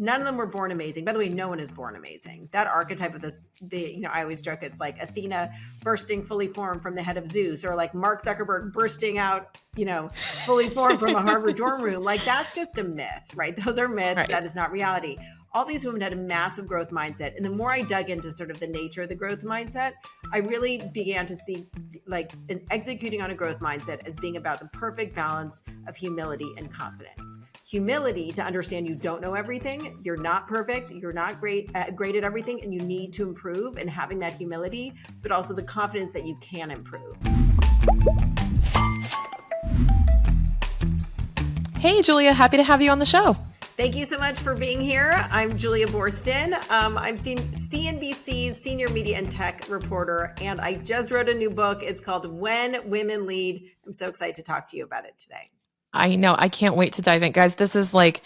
None of them were born amazing. By the way, no one is born amazing. That archetype of I always joke, it's like Athena bursting fully formed from the head of Zeus, or like Mark Zuckerberg bursting out, fully formed from a Harvard dorm room. Like, that's just a myth, right? Those are myths. Right. That is not reality. All these women had a massive growth mindset. And the more I dug into sort of the nature of the growth mindset, I really began to see executing on a growth mindset as being about the perfect balance of humility and confidence. Humility to understand you don't know everything, you're not perfect, you're not great at everything, and you need to improve, and having that humility, but also the confidence that you can improve. Hey, Julia, happy to have you on the show. Thank you so much for being here. I'm Julia Boorstin. I'm CNBC's senior media and tech reporter, and I just wrote a new book. It's called When Women Lead. I'm so excited to talk to you about it today. I know. I can't wait to dive in. Guys, this is like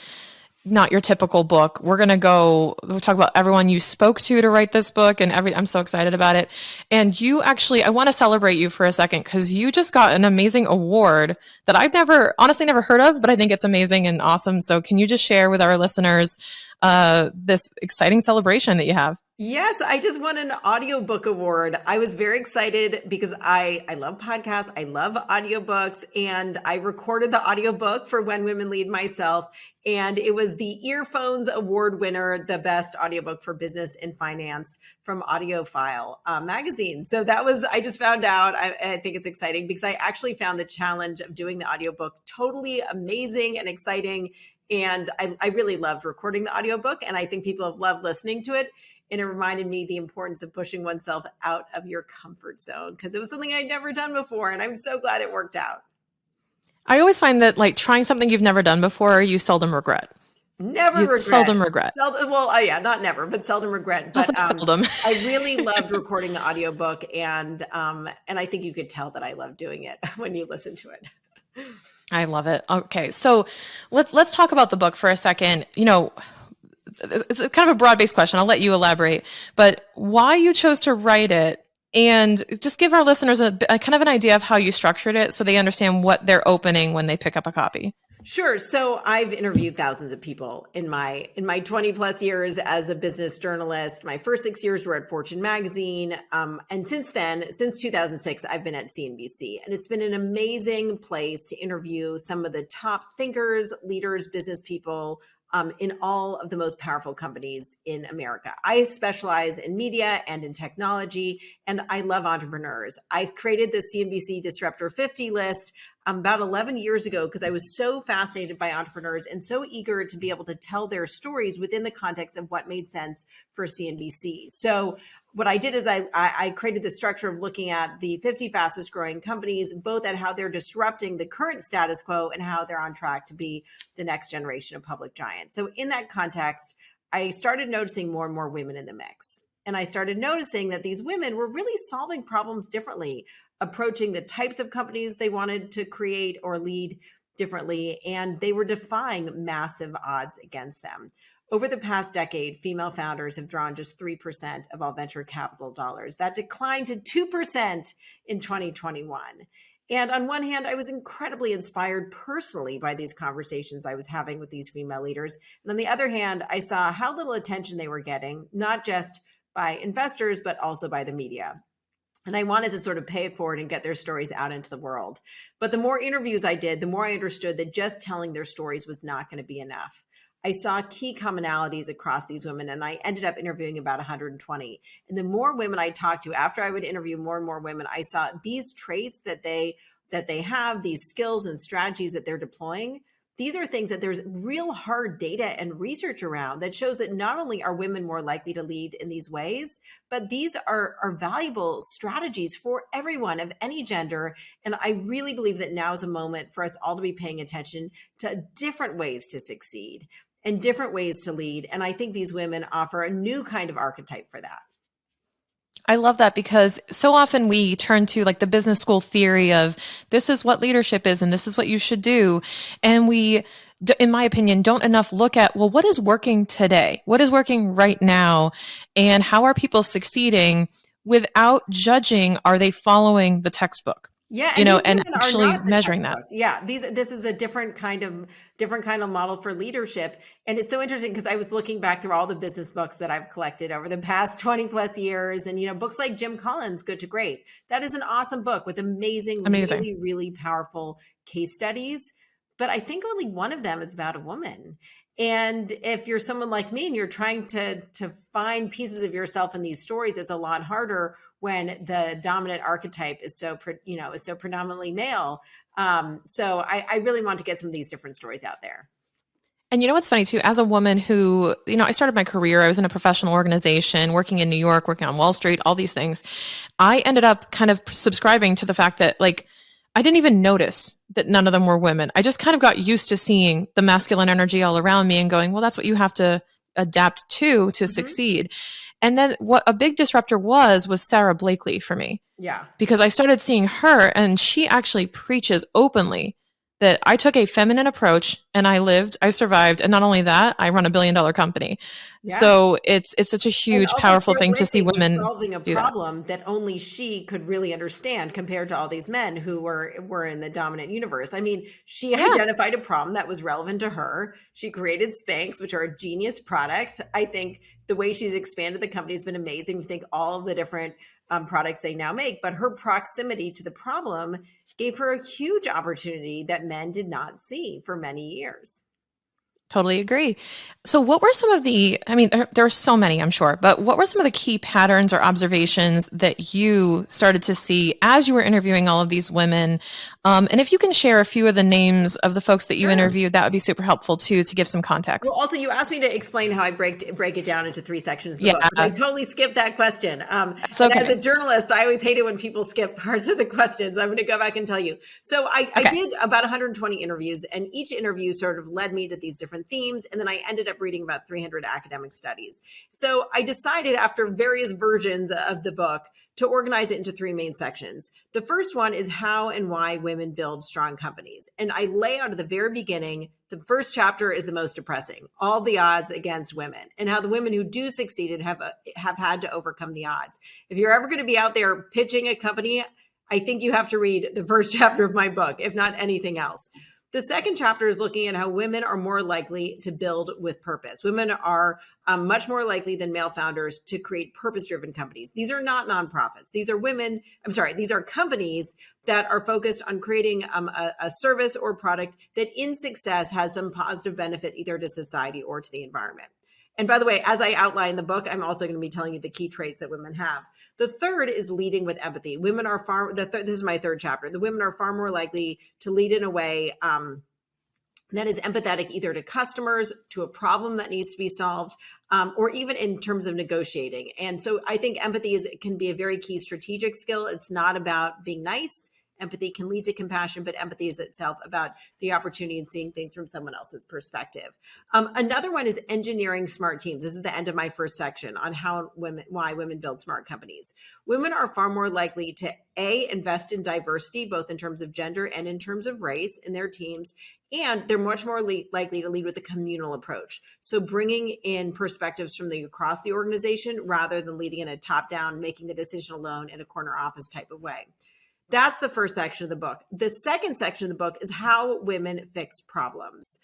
not your typical book. We'll talk about everyone you spoke to write this book and I'm so excited about it. And you actually, I want to celebrate you for a second because you just got an amazing award that I've honestly never heard of, but I think it's amazing and awesome. So can you just share with our listeners this exciting celebration that you have? Yes, I just won an audiobook award. I was very excited because I love podcasts. I love audiobooks, and I recorded the audiobook for When Women Lead myself. And it was the Earphones Award winner, the best audiobook for business and finance from AudioFile magazine. So I just found out, I think it's exciting because I actually found the challenge of doing the audiobook totally amazing and exciting. And I really loved recording the audiobook, and I think people have loved listening to it. And it reminded me the importance of pushing oneself out of your comfort zone because it was something I'd never done before. And I'm so glad it worked out. I always find that trying something you've never done before, you seldom regret. Seldom regret. Not never, but seldom regret. But seldom. I really loved recording the audiobook, and I think you could tell that I love doing it when you listen to it. I love it. Okay, so let's talk about the book for a second. It's kind of a broad-based question. I'll let you elaborate, but why you chose to write it, and just give our listeners a kind of an idea of how you structured it so they understand what they're opening when they pick up a copy. Sure. So I've interviewed thousands of people in my 20 plus years as a business journalist. My first 6 years were at Fortune magazine. And since then, since 2006, I've been at CNBC, and it's been an amazing place to interview some of the top thinkers, leaders, business people, in all of the most powerful companies in America. I specialize in media and in technology, and I love entrepreneurs. I've created the CNBC Disruptor 50 list about 11 years ago because I was so fascinated by entrepreneurs and so eager to be able to tell their stories within the context of what made sense for CNBC. So what I did is I created the structure of looking at the 50 fastest growing companies, both at how they're disrupting the current status quo and how they're on track to be the next generation of public giants. So in that context, I started noticing more and more women in the mix. And I started noticing that these women were really solving problems differently, approaching the types of companies they wanted to create or lead differently, and they were defying massive odds against them. Over the past decade, female founders have drawn just 3% of all venture capital dollars. That declined to 2% in 2021. And on one hand, I was incredibly inspired personally by these conversations I was having with these female leaders. And on the other hand, I saw how little attention they were getting, not just by investors, but also by the media. And I wanted to sort of pay it forward and get their stories out into the world. But the more interviews I did, the more I understood that just telling their stories was not going to be enough. I saw key commonalities across these women, and I ended up interviewing about 120. And the more women I talked to, after I would interview more and more women, I saw these traits that they have, these skills and strategies that they're deploying. These are things that there's real hard data and research around that shows that not only are women more likely to lead in these ways, but these are valuable strategies for everyone of any gender. And I really believe that now is a moment for us all to be paying attention to different ways to succeed and different ways to lead. And I think these women offer a new kind of archetype for that. I love that because so often we turn to the business school theory of this is what leadership is and this is what you should do. And we, in my opinion, don't enough look at, well, what is working today? What is working right now? And how are people succeeding without judging, are they following the textbook? Yeah, and these and women are actually not the measuring that. textbook. Yeah, this is a different kind of model for leadership. And it's so interesting because I was looking back through all the business books that I've collected over the past 20 plus years. And books like Jim Collins' Good to Great. That is an awesome book with amazing, Amazing. really, really powerful case studies. But I think only one of them is about a woman. And if you're someone like me and you're trying to find pieces of yourself in these stories, it's a lot harder when the dominant archetype is so predominantly male. So I really want to get some of these different stories out there. And you know what's funny too, as a woman who, I started my career, I was in a professional organization, working in New York, working on Wall Street, all these things. I ended up kind of subscribing to the fact that I didn't even notice that none of them were women. I just kind of got used to seeing the masculine energy all around me and going, well, that's what you have to adapt to succeed. And then what a big disruptor was Sarah Blakely for me. Yeah. Because I started seeing her, and she actually preaches openly that I took a feminine approach and I survived. And not only that, I run a $1 billion company. Yeah. So it's such a And huge, also powerful Sarah thing to see Blakely was women solving a do that. problem that only she could really understand compared to all these men who were in the dominant universe. I mean, she identified a problem that was relevant to her. She created Spanx, which are a genius product. I think the way she's expanded the company has been amazing. We think all of the different products they now make, but her proximity to the problem gave her a huge opportunity that men did not see for many years. Totally agree. So what were some of there are so many, I'm sure, but what were some of the key patterns or observations that you started to see as you were interviewing all of these women? And if you can share a few of the names of the folks that you interviewed, that would be super helpful too, to give some context. Well, also you asked me to explain how I break it down into 3 sections of the Yeah. book. I totally skipped that question. It's okay. And as a journalist, I always hate it when people skip parts of the questions. I'm going to go back and tell you. So I did about 120 interviews, and each interview sort of led me to these different themes. And then I ended up reading about 300 academic studies. So I decided after various versions of the book to organize it into 3 main sections. The first one is how and why women build strong companies. And I lay out at the very beginning, the first chapter is the most depressing, all the odds against women, and how the women who do succeed have had to overcome the odds. If you're ever going to be out there pitching a company, I think you have to read the first chapter of my book, if not anything else. The second chapter is looking at how women are more likely to build with purpose. Women are much more likely than male founders to create purpose-driven companies. These are not nonprofits. These are companies that are focused on creating a service or product that in success has some positive benefit either to society or to the environment. And by the way, as I outline in the book, I'm also going to be telling you the key traits that women have. The third is leading with empathy. Women are this is my third chapter. The women are far more likely to lead in a way that is empathetic either to customers, to a problem that needs to be solved, or even in terms of negotiating. And so I think empathy can be a very key strategic skill. It's not about being nice. Empathy can lead to compassion, but empathy is itself about the opportunity and seeing things from someone else's perspective. Another one is engineering smart teams. This is the end of my first section on why women build smart companies. Women are far more likely to invest in diversity, both in terms of gender and in terms of race in their teams. And they're much more likely to lead with a communal approach. So bringing in perspectives from across the organization rather than leading in a top-down, making the decision alone in a corner office type of way. That's the first section of the book. The second section of the book is how women fix problems.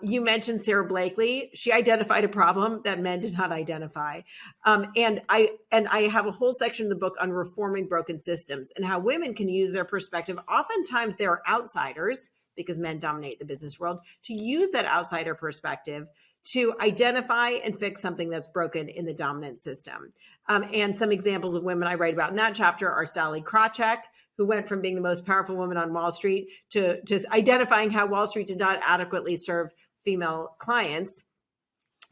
You mentioned Sarah Blakely. She identified a problem that men did not identify. And I have a whole section of the book on reforming broken systems and how women can use their perspective. Oftentimes they're outsiders because men dominate the business world, to use that outsider perspective to identify and fix something that's broken in the dominant system. And some examples of women I write about in that chapter are Sally Krawcheck, who went from being the most powerful woman on Wall Street to just identifying how Wall Street did not adequately serve female clients,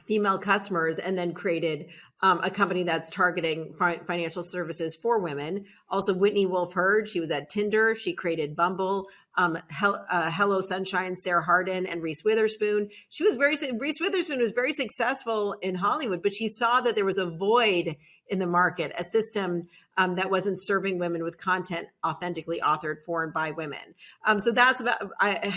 female customers, and then created a company that's targeting financial services for women. Also, Whitney Wolfe Herd, she was at Tinder. She created Bumble, Hello Sunshine, Sarah Hardin, and Reese Witherspoon. Reese Witherspoon was very successful in Hollywood, but she saw that there was a void in the market, a system that wasn't serving women with content authentically authored for and by women. So that's about,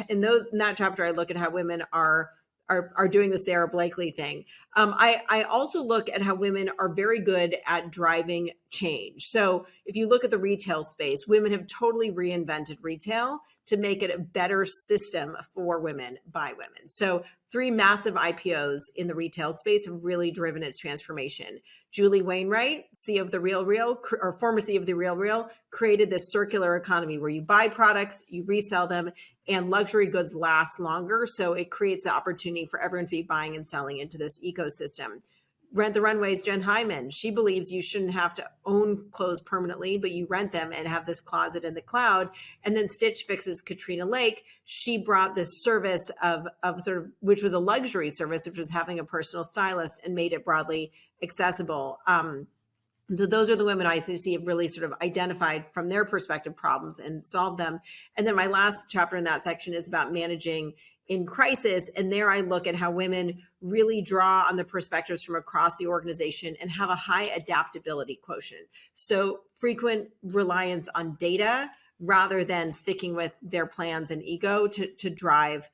in that chapter, I look at how women are are doing the Sarah Blakely thing. I also look at how women are very good at driving change. So if you look at the retail space, women have totally reinvented retail to make it a better system for women by women. So 3 massive IPOs in the retail space have really driven its transformation. Julie Wainwright, CEO of The Real Real, or former CEO of The Real Real, created this circular economy where you buy products, you resell them, and luxury goods last longer. So it creates the opportunity for everyone to be buying and selling into this ecosystem. Rent the Runway's Jen Hyman. She believes you shouldn't have to own clothes permanently, but you rent them and have this closet in the cloud. And then Stitch Fix's Katrina Lake. She brought this service of sort of, which was a luxury service, which was having a personal stylist, and made it broadly accessible. And so those are the women I see have really sort of identified from their perspective problems and solved them. And then my last chapter in that section is about managing in crisis. And there I look at how women really draw on the perspectives from across the organization and have a high adaptability quotient. So frequent reliance on data rather than sticking with their plans and ego to drive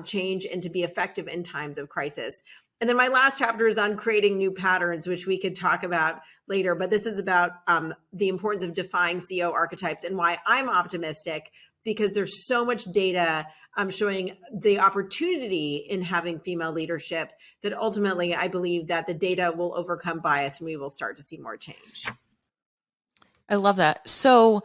change and to be effective in times of crisis. And then my last chapter is on creating new patterns, which we could talk about later. But this is about the importance of defying CEO archetypes and why I'm optimistic, because there's so much data showing the opportunity in having female leadership that ultimately I believe that the data will overcome bias and we will start to see more change. I love that. So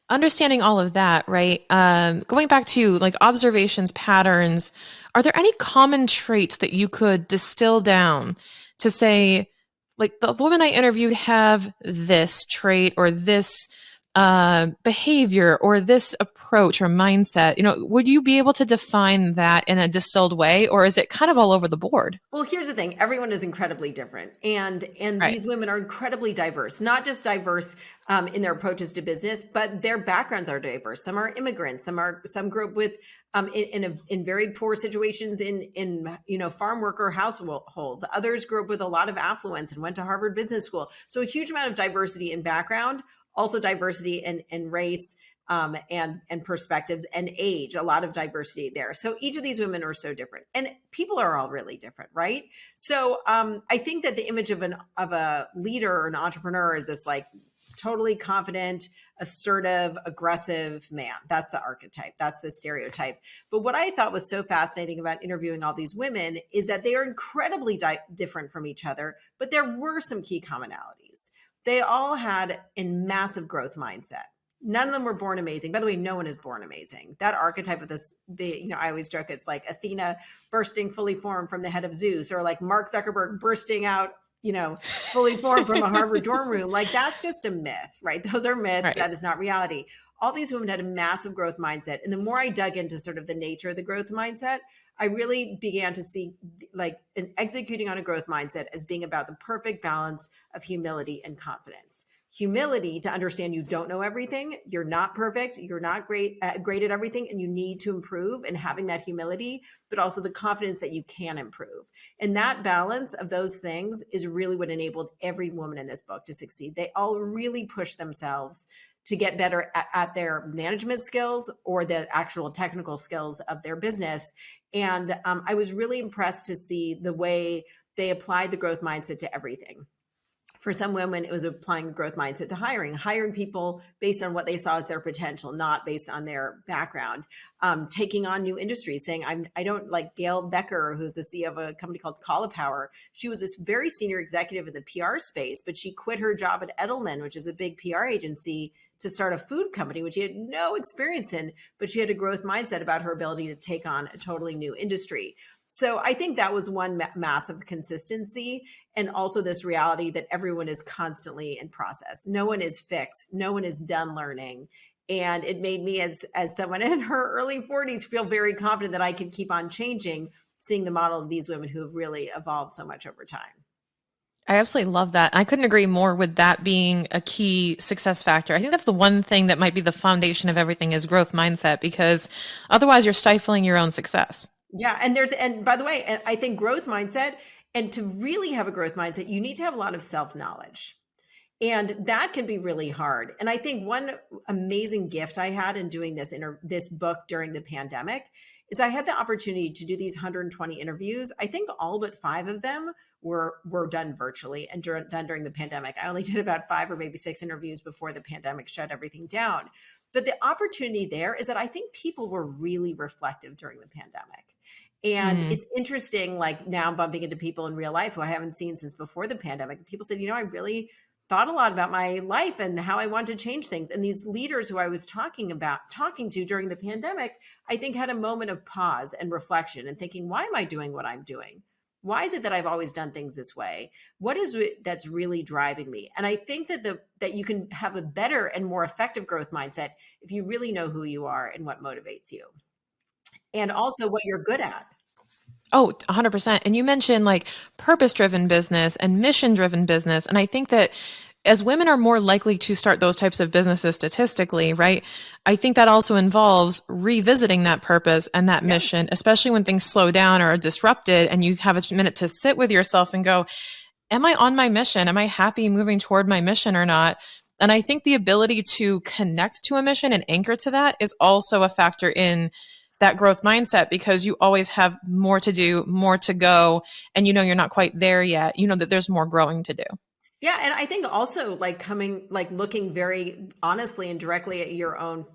understanding all of that, right? Going back to like observations, patterns, are there any common traits that you could distill down to say, like the women I interviewed have this trait or this behavior or this approach or mindset? You know, would you be able to define that in a distilled way, or is it kind of all over the board? Well, here's the thing. Everyone is incredibly different. And Right. These women are incredibly diverse, not just diverse in their approaches to business, but their backgrounds are diverse. Some are immigrants, some grew up with in very poor situations in farm worker households. Others grew up with a lot of affluence and went to Harvard Business School. So a huge amount of diversity in background, also diversity in race, and perspectives and age, a lot of diversity there. So each of these women are so different, and people are all really different, right? So I think that the image of a leader or an entrepreneur is this like totally confident, assertive, aggressive man. That's the archetype. That's the stereotype. But what I thought was so fascinating about interviewing all these women is that they are incredibly different from each other, but there were some key commonalities. They all had a massive growth mindset. None of them were born amazing. By the way, no one is born amazing. That archetype of I always joke, it's like Athena bursting fully formed from the head of Zeus, or like Mark Zuckerberg bursting out, fully formed from a Harvard dorm room. Like that's just a myth, right? Those are myths. Right. That is not reality. All these women had a massive growth mindset. And the more I dug into sort of the nature of the growth mindset, I really began to see like executing on a growth mindset as being about the perfect balance of humility and confidence. Humility to understand you don't know everything, you're not perfect, you're not great at everything, and you need to improve, and having that humility, but also the confidence that you can improve. And that balance of those things is really what enabled every woman in this book to succeed. They all really pushed themselves to get better at their management skills or the actual technical skills of their business. And I was really impressed to see the way they applied the growth mindset to everything. For some women, it was applying the growth mindset to hiring people based on what they saw as their potential, not based on their background. Taking on new industries, saying, I don't like Gail Becker, who's the CEO of a company called Cauliflower. She was this very senior executive in the PR space, but she quit her job at Edelman, which is a big PR agency, to start a food company, which she had no experience in, but she had a growth mindset about her ability to take on a totally new industry. So I think that was one massive consistency, and also this reality that everyone is constantly in process. No one is fixed. No one is done learning. And it made me, as someone in her early 40s, feel very confident that I could keep on changing, seeing the model of these women who have really evolved so much over time. I absolutely love that. I couldn't agree more with that being a key success factor. I think that's the one thing that might be the foundation of everything is growth mindset, because otherwise you're stifling your own success. Yeah. And by the way, I think growth mindset, and to really have a growth mindset, you need to have a lot of self-knowledge. And that can be really hard. And I think one amazing gift I had in doing this book during the pandemic is I had the opportunity to do these 120 interviews. I think all but 5 of them were done virtually and done during the pandemic. I only did about 5 or maybe 6 interviews before the pandemic shut everything down. But the opportunity there is that I think people were really reflective during the pandemic. And Mm. it's interesting, like now I'm bumping into people in real life who I haven't seen since before the pandemic. People said, I really thought a lot about my life and how I want to change things. And these leaders who I was talking to during the pandemic, I think had a moment of pause and reflection and thinking, why am I doing what I'm doing? Why is it that I've always done things this way? What is it that's really driving me? And I think that you can have a better and more effective growth mindset if you really know who you are and what motivates you. And also what you're good at. Oh, 100%. And you mentioned like purpose-driven business and mission-driven business. And I think that as women are more likely to start those types of businesses statistically, right? I think that also involves revisiting that purpose and that mission, especially when things slow down or are disrupted and you have a minute to sit with yourself and go, am I on my mission? Am I happy moving toward my mission or not? And I think the ability to connect to a mission and anchor to that is also a factor in that growth mindset, because you always have more to do, more to go, and you're not quite there yet. You know that there's more growing to do. Yeah, and I think also looking very honestly and directly at your own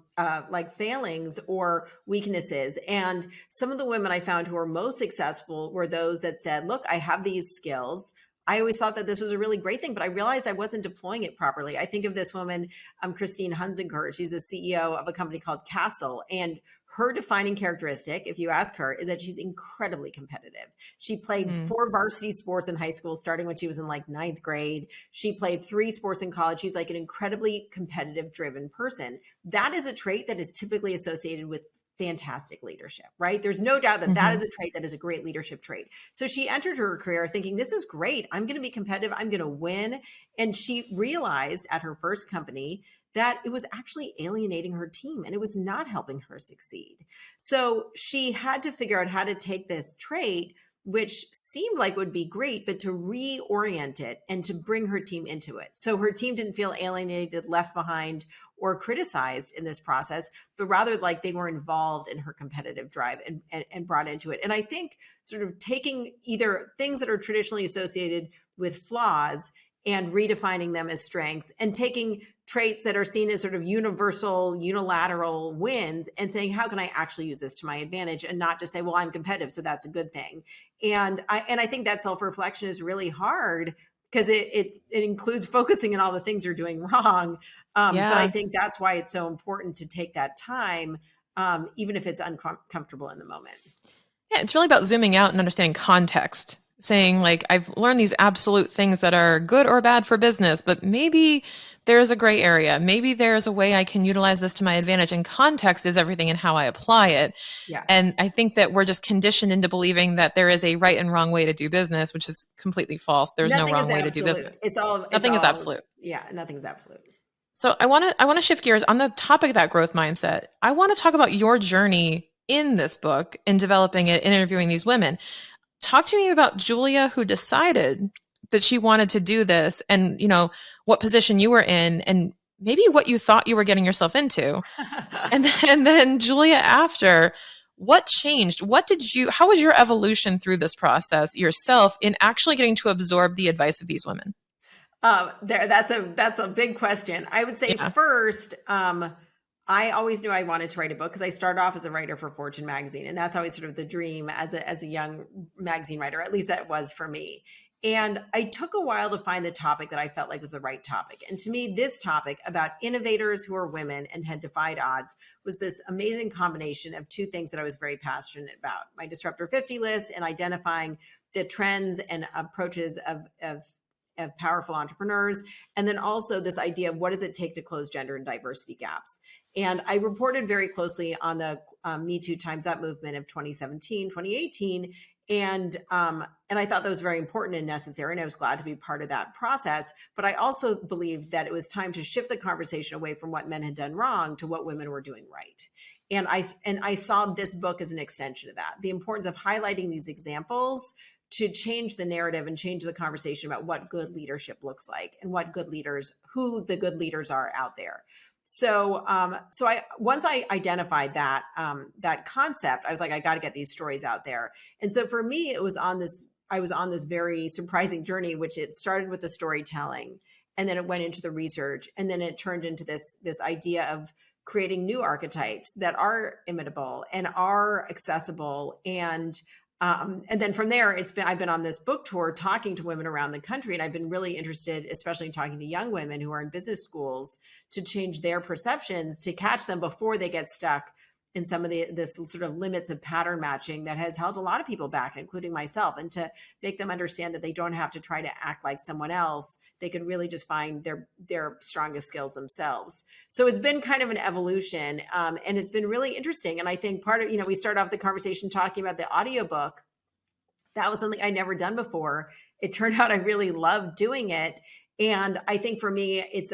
failings or weaknesses. And some of the women I found who were most successful were those that said, look, I have these skills. I always thought that this was a really great thing, but I realized I wasn't deploying it properly. I think of this woman, Christine Hunziker. She's the CEO of a company called Castle. And her defining characteristic, if you ask her, is that she's incredibly competitive. She played 4 varsity sports in high school, starting when she was in like 9th grade. She played 3 sports in college. She's like an incredibly competitive, driven person. That is a trait that is typically associated with fantastic leadership, right? There's no doubt that that is a trait that is a great leadership trait. So she entered her career thinking, this is great. I'm going to be competitive. I'm going to win. And she realized at her first company that it was actually alienating her team and it was not helping her succeed. So she had to figure out how to take this trait, which seemed like would be great, but to reorient it and to bring her team into it. So her team didn't feel alienated, left behind, or criticized in this process, but rather like they were involved in her competitive drive and brought into it. And I think sort of taking either things that are traditionally associated with flaws and redefining them as strengths, and taking traits that are seen as sort of universal, unilateral wins and saying, how can I actually use this to my advantage, and not just say, well, I'm competitive, so that's a good thing. And I think that self-reflection is really hard because it includes focusing on all the things you're doing wrong. But I think that's why it's so important to take that time, even if it's uncomfortable in the moment. Yeah, it's really about zooming out and understanding context. Saying like, I've learned these absolute things that are good or bad for business, but maybe there's a gray area. Maybe there's a way I can utilize this to my advantage, and context is everything in how I apply it. Yeah. And I think that we're just conditioned into believing that there is a right and wrong way to do business, which is completely false. There's no wrong way to do business. Nothing is absolute. Yeah, nothing's absolute. So I want to shift gears on the topic of that growth mindset. I want to talk about your journey in this book in developing it, interviewing these women. Talk to me about Julia, who decided that she wanted to do this, and what position you were in, and maybe what you thought you were getting yourself into. and then Julia after. What changed? How was your evolution through this process yourself in actually getting to absorb the advice of these women? That's a big question. I would say first, I always knew I wanted to write a book because I started off as a writer for Fortune magazine. And that's always sort of the dream as a young magazine writer, at least that was for me. And I took a while to find the topic that I felt like was the right topic. And to me, this topic about innovators who are women and had defied odds was this amazing combination of 2 things that I was very passionate about: my Disruptor 50 list and identifying the trends and approaches of powerful entrepreneurs. And then also this idea of what does it take to close gender and diversity gaps. And I reported very closely on the Me Too Time's Up movement of 2017, 2018. And I thought that was very important and necessary. And I was glad to be part of that process. But I also believed that it was time to shift the conversation away from what men had done wrong to what women were doing right. And I saw this book as an extension of that, the importance of highlighting these examples to change the narrative and change the conversation about what good leadership looks like and who the good leaders are out there. So once I identified that that concept, I was like, I got to get these stories out there. And so for me, I was on this very surprising journey, which it started with the storytelling, and then it went into the research, and then it turned into this idea of creating new archetypes that are imitable and are accessible. And then from there, I've been on this book tour talking to women around the country, and I've been really interested, especially in talking to young women who are in business schools, to change their perceptions, to catch them before they get stuck in some of this sort of limits of pattern matching that has held a lot of people back, including myself, and to make them understand that they don't have to try to act like someone else. They can really just find their strongest skills themselves. So it's been kind of an evolution, and it's been really interesting. And I think part of, we started off the conversation talking about the audiobook. That was something I'd never done before. It turned out I really loved doing it. And I think for me, it's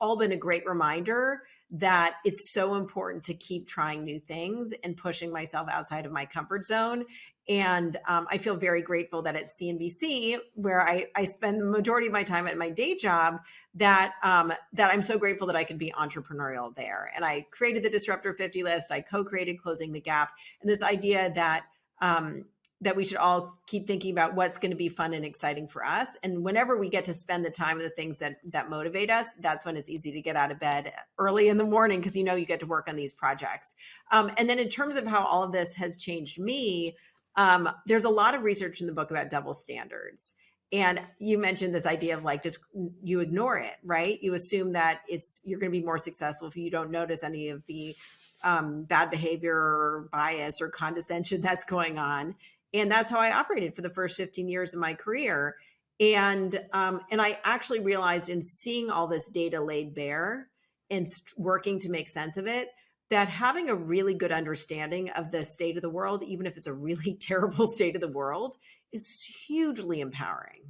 all been a great reminder that it's so important to keep trying new things and pushing myself outside of my comfort zone. And I feel very grateful that at CNBC, where I spend the majority of my time at my day job, that I'm so grateful that I can be entrepreneurial there. And I created the Disruptor 50 list. I co-created Closing the Gap. And this idea that that we should all keep thinking about what's going to be fun and exciting for us. And whenever we get to spend the time with the things that motivate us, that's when it's easy to get out of bed early in the morning, because you get to work on these projects. And then in terms of how all of this has changed me, there's a lot of research in the book about double standards. And you mentioned this idea of just you ignore it, right? You assume that you're going to be more successful if you don't notice any of the bad behavior or bias or condescension that's going on. And that's how I operated for the first 15 years of my career. And I actually realized, in seeing all this data laid bare and working to make sense of it, that having a really good understanding of the state of the world, even if it's a really terrible state of the world, is hugely empowering.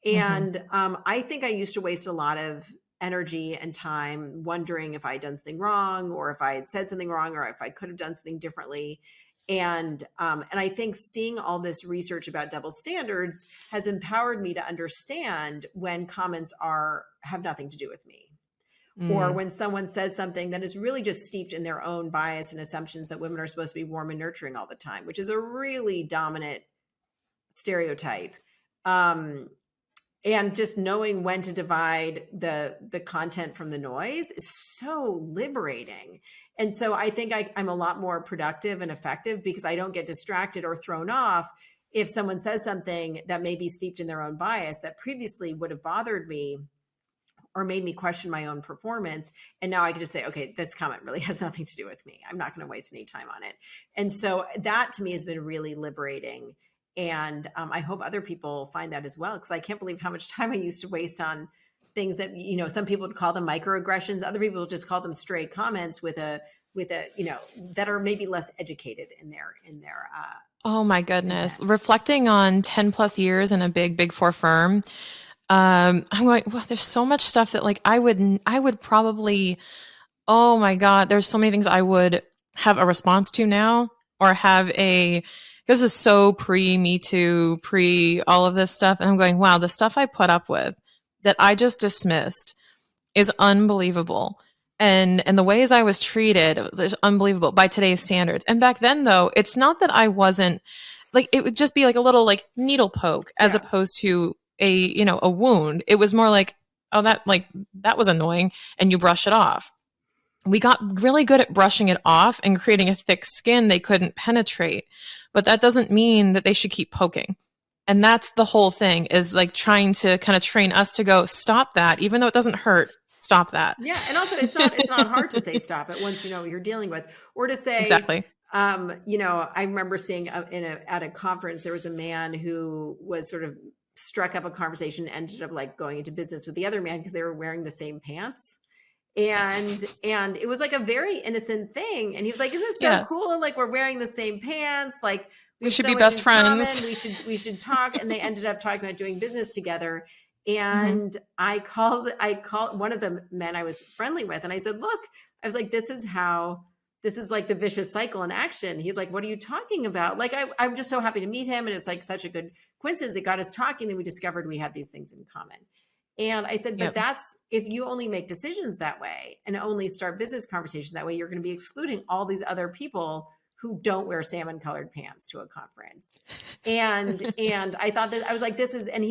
And I think I used to waste a lot of energy and time wondering if I had done something wrong, or if I had said something wrong, or if I could have done something differently. And I think seeing all this research about double standards has empowered me to understand when comments have nothing to do with me, or when someone says something that is really just steeped in their own bias and assumptions that women are supposed to be warm and nurturing all the time, which is a really dominant stereotype. And just knowing when to divide the content from the noise is so liberating. And so I think I'm a lot more productive and effective because I don't get distracted or thrown off if someone says something that may be steeped in their own bias that previously would have bothered me or made me question my own performance. And now I can just say, okay, this comment really has nothing to do with me. I'm not going to waste any time on it. And so that to me has been really liberating. And I hope other people find that as well, because I can't believe how much time I used to waste on things that, some people would call them microaggressions. Other people just call them stray comments with a, that are maybe less educated in their. Oh my goodness. Reflecting on 10 plus years in a big four firm. I'm going, well, there's so much stuff that I would probably, oh my God, there's so many things I would have a response to now, or this is so pre-Me Too, pre all of this stuff. And I'm going, wow, the stuff I put up with that I just dismissed is unbelievable. And the ways I was treated, it was unbelievable by today's standards. And back then, though, it's not that I wasn't it would just be a little needle poke as opposed to a wound. It was more oh, that was annoying. And you brush it off. We got really good at brushing it off and creating a thick skin they couldn't penetrate. But that doesn't mean that they should keep poking. And that's the whole thing, is trying to kind of train us to go, stop that, even though it doesn't hurt, stop that. Yeah. And also it's not hard to say stop it once you know what you're dealing with, or to say, exactly. I remember seeing at a conference, there was a man who was sort of struck up a conversation, ended up like going into business with the other man because they were wearing the same pants. And it was like a very innocent thing. And he was like, isn't this so cool? Like, we're wearing the same pants. Like, we should be best friends. We should talk. And they ended up talking about doing business together. And I called one of the men I was friendly with. And I said, look, I was like, this is like the vicious cycle in action. He's like, what are you talking about? Like, I'm just so happy to meet him. And it's like such a good coincidence. It got us talking. Then we discovered we had these things in common. And I said, but Yep. that's, if you only make decisions that way and only start business conversations that way, you're going to be excluding all these other people who don't wear salmon colored pants to a conference. And I thought that, I was like, this is, and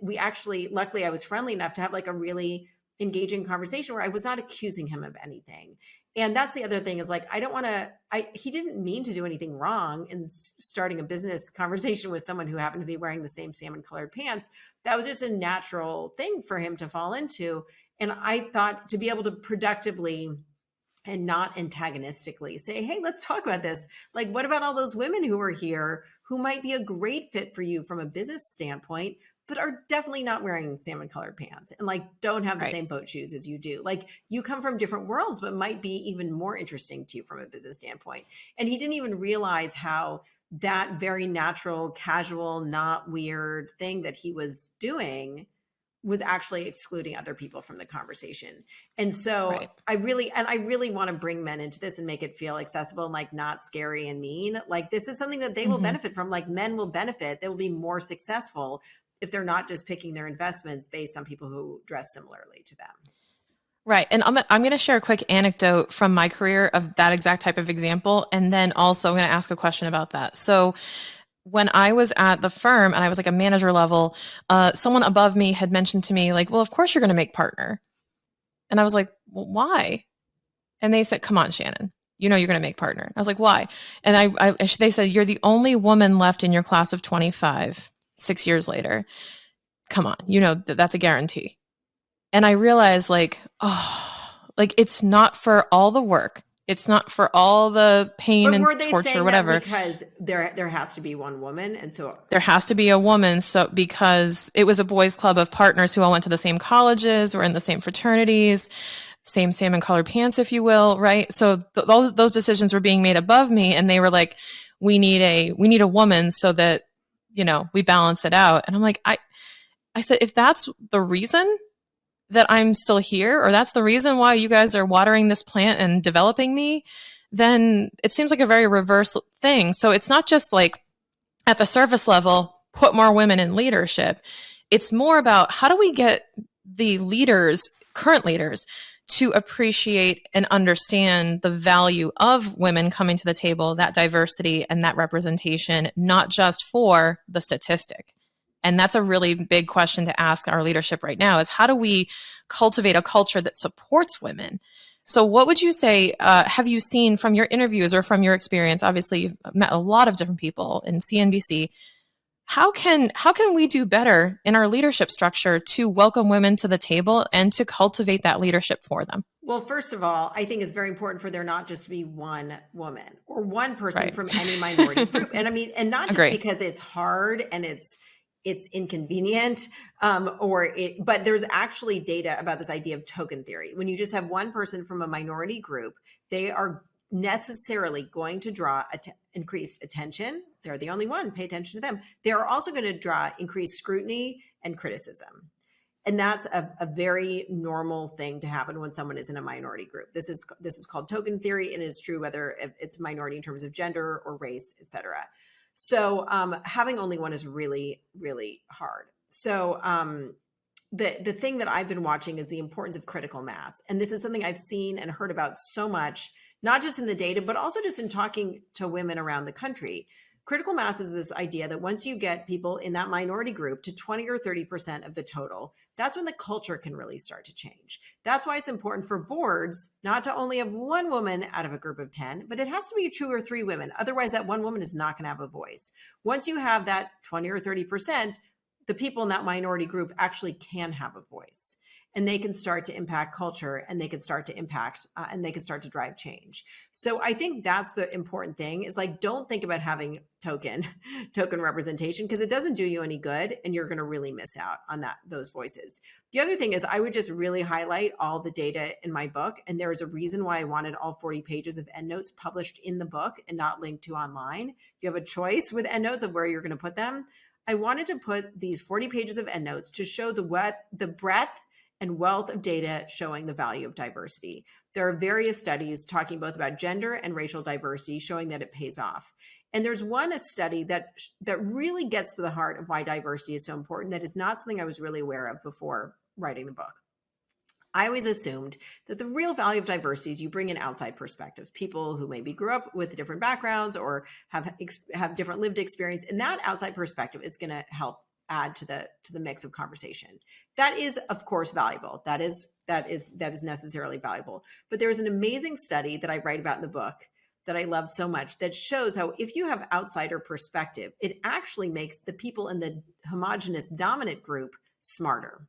we actually, luckily I was friendly enough to have like a really engaging conversation where I was not accusing him of anything. And that's the other thing, is like, I don't want to, he didn't mean to do anything wrong in starting a business conversation with someone who happened to be wearing the same salmon colored pants. That was just a natural thing for him to fall into. And I thought, to be able to productively and not antagonistically say, hey, let's talk about this. Like, what about all those women who are here who might be a great fit for you from a business standpoint, but are definitely not wearing salmon colored pants and like don't have the Right. same boat shoes as you do. Like, you come from different worlds, but might be even more interesting to you from a business standpoint. And he didn't even realize how that very natural, casual, not weird thing that he was doing was actually excluding other people from the conversation. And so Right. I really want to bring men into this and make it feel accessible and like not scary and mean. Like, this is something that they will benefit from. Like, men will benefit. They will be more successful if they're not just picking their investments based on people who dress similarly to them. Right. And I'm going to share a quick anecdote from my career of that exact type of example. And then also I'm going to ask a question about that. So when I was at the firm and I was like a manager level, someone above me had mentioned to me like, well, of course you're going to make partner. And I was like, well, why? And they said, come on, Shannon, you know, you're going to make partner. I was like, why? And they said, you're the only woman left in your class of 25, 6 years later. Come on, you know, that's a guarantee. And I realized like, oh, like it's not for all the work. It's not for all the pain But and were they torture, saying whatever. that because there has to be one woman, and so There has to be a woman. So because it was a boys' club of partners who all went to the same colleges, were in the same fraternities, same salmon colored pants, if you will, right? So those decisions were being made above me, and they were like, we need a woman so that, you know, we balance it out. And I'm like, I said, if that's the reason that I'm still here, or that's the reason why you guys are watering this plant and developing me, then it seems like a very reverse thing. So it's not just like at the surface level, put more women in leadership. It's more about how do we get the leaders, current leaders, to appreciate and understand the value of women coming to the table, that diversity and that representation, not just for the statistic. And that's a really big question to ask our leadership right now, is how do we cultivate a culture that supports women? So what would you say, have you seen from your interviews or from your experience? Obviously, you've met a lot of different people in CNBC. How can we do better in our leadership structure to welcome women to the table and to cultivate that leadership for them? Well, first of all, I think it's very important for there not just to be one woman or one person Right. from any minority group. And I mean, and not just Agree. because it's hard and it's inconvenient, but there's actually data about this idea of token theory. When you just have one person from a minority group, they are necessarily going to draw increased attention. They're the only one. Pay attention to them. They are also going to draw increased scrutiny and criticism. And that's a very normal thing to happen when someone is in a minority group. This is called token theory, and it is true whether it's minority in terms of gender or race, et cetera. So having only one is really, really hard. So the thing that I've been watching is the importance of critical mass. And this is something I've seen and heard about so much, not just in the data, but also just in talking to women around the country. Critical mass is this idea that once you get people in that minority group to 20 or 30% of the total, that's when the culture can really start to change. That's why it's important for boards not to only have one woman out of a group of 10, but it has to be 2 or 3 women. Otherwise, that one woman is not going to have a voice. Once you have that 20 or 30%, the people in that minority group actually can have a voice. And they can start to impact culture, and they can start to impact, and they can start to drive change. So I think that's the important thing. It's like, don't think about having token representation, because it doesn't do you any good, and you're going to really miss out on those voices. The other thing is, I would just really highlight all the data in my book, and there is a reason why I wanted all 40 pages of endnotes published in the book and not linked to online. You have a choice with endnotes of where you're going to put them. I wanted to put these 40 pages of endnotes to show the breadth and wealth of data showing the value of diversity. There are various studies talking both about gender and racial diversity showing that it pays off. And there's one study that really gets to the heart of why diversity is so important that is not something I was really aware of before. writing the book. I always assumed that the real value of diversity is you bring in outside perspectives, people who maybe grew up with different backgrounds or have different lived experience. And that outside perspective is going to help add to the mix of conversation. That is, of course, valuable. That is necessarily valuable. But there's an amazing study that I write about in the book that I love so much that shows how if you have outsider perspective, it actually makes the people in the homogenous dominant group smarter.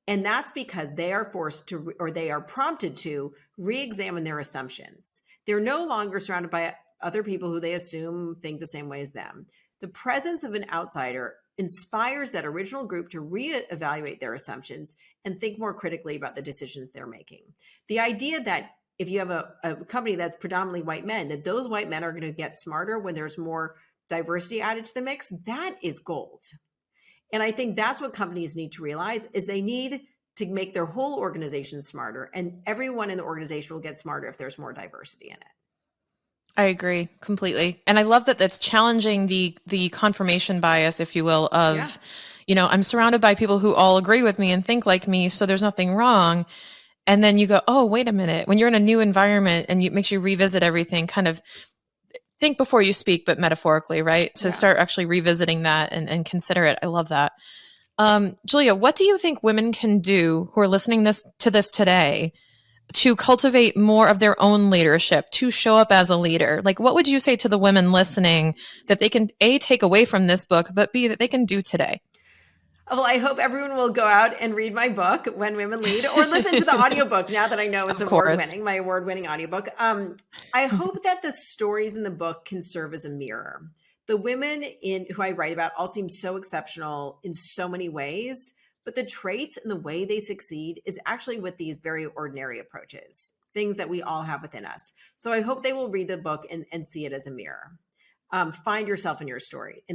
And that's because they are forced to, or they are prompted to, re-examine their assumptions. They're no longer surrounded by other people who they assume think the same way as them. The presence of an outsider inspires that original group to re-evaluate their assumptions and think more critically about the decisions they're making. The idea that if you have a company that's predominantly white men, that those white men are going to get smarter when there's more diversity added to the mix, that is gold. And I think that's what companies need to realize is they need to make their whole organization smarter, and everyone in the organization will get smarter if there's more diversity in it. I agree completely. And I love that that's challenging the confirmation bias, if you will, of, I'm surrounded by people who all agree with me and think like me, so there's nothing wrong. And then you go, oh, wait a minute. When you're in a new environment and it makes you revisit everything, kind of think before you speak, but metaphorically, right? To start actually revisiting that and consider it. I love that. Julia, what do you think women can do who are listening to this today to cultivate more of their own leadership, to show up as a leader? Like, what would you say to the women listening that they can A, take away from this book, but B, that they can do today? Well, I hope everyone will go out and read my book, When Women Lead, or listen to the audiobook now that I know it's my award-winning audiobook. I hope that the stories in the book can serve as a mirror. The women who I write about all seem so exceptional in so many ways, but the traits and the way they succeed is actually with these very ordinary approaches, things that we all have within us. So I hope they will read the book and see it as a mirror. Find yourself in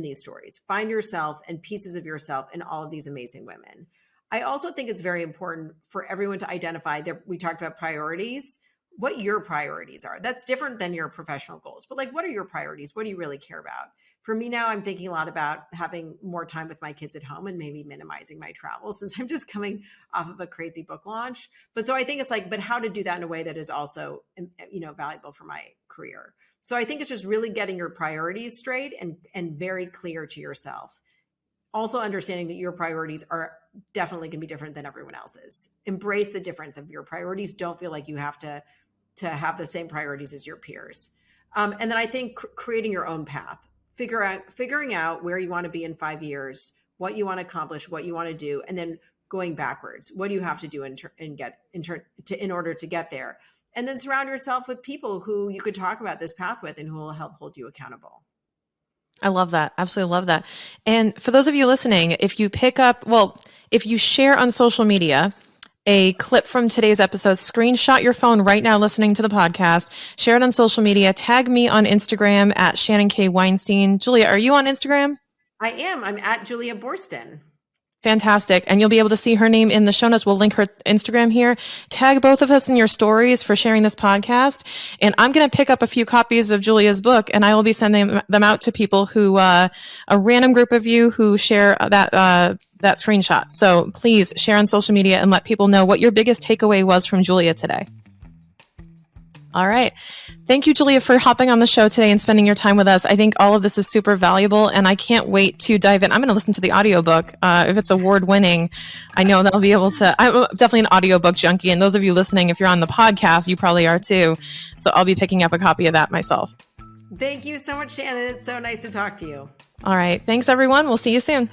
these stories. Find yourself and pieces of yourself in all of these amazing women. I also think it's very important for everyone to identify that we talked about priorities, what your priorities are. That's different than your professional goals, but like, what are your priorities? What do you really care about? For me now, I'm thinking a lot about having more time with my kids at home and maybe minimizing my travel since I'm just coming off of a crazy book launch. But so I think it's like, but how to do that in a way that is also, valuable for my career. So I think it's just really getting your priorities straight and very clear to yourself. Also understanding that your priorities are definitely going to be different than everyone else's. Embrace the difference of your priorities. Don't feel like you have to have the same priorities as your peers. And then I think creating your own path, figuring out where you want to be in 5 years, what you want to accomplish, what you want to do, and then going backwards. What do you have to do in order to get there? And then surround yourself with people who you could talk about this path with and who will help hold you accountable. I love that. Absolutely love that. And for those of you listening, if you share on social media a clip from today's episode, screenshot your phone right now listening to the podcast, share it on social media, tag me on Instagram at Shannon K. Weinstein. Julia, are you on Instagram? I am. I'm at Julia Boorstin. Fantastic. And you'll be able to see her name in the show notes. We'll link her Instagram here. Tag both of us in your stories for sharing this podcast. And I'm going to pick up a few copies of Julia's book and I will be sending them out to people who, a random group of you who share that screenshot. So please share on social media and let people know what your biggest takeaway was from Julia today. All right. Thank you, Julia, for hopping on the show today and spending your time with us. I think all of this is super valuable, and I can't wait to dive in. I'm going to listen to the audiobook. If it's award-winning, I know that I'll be able to. I'm definitely an audiobook junkie, and those of you listening, if you're on the podcast, you probably are too. So I'll be picking up a copy of that myself. Thank you so much, Shannon. It's so nice to talk to you. All right. Thanks, everyone. We'll see you soon.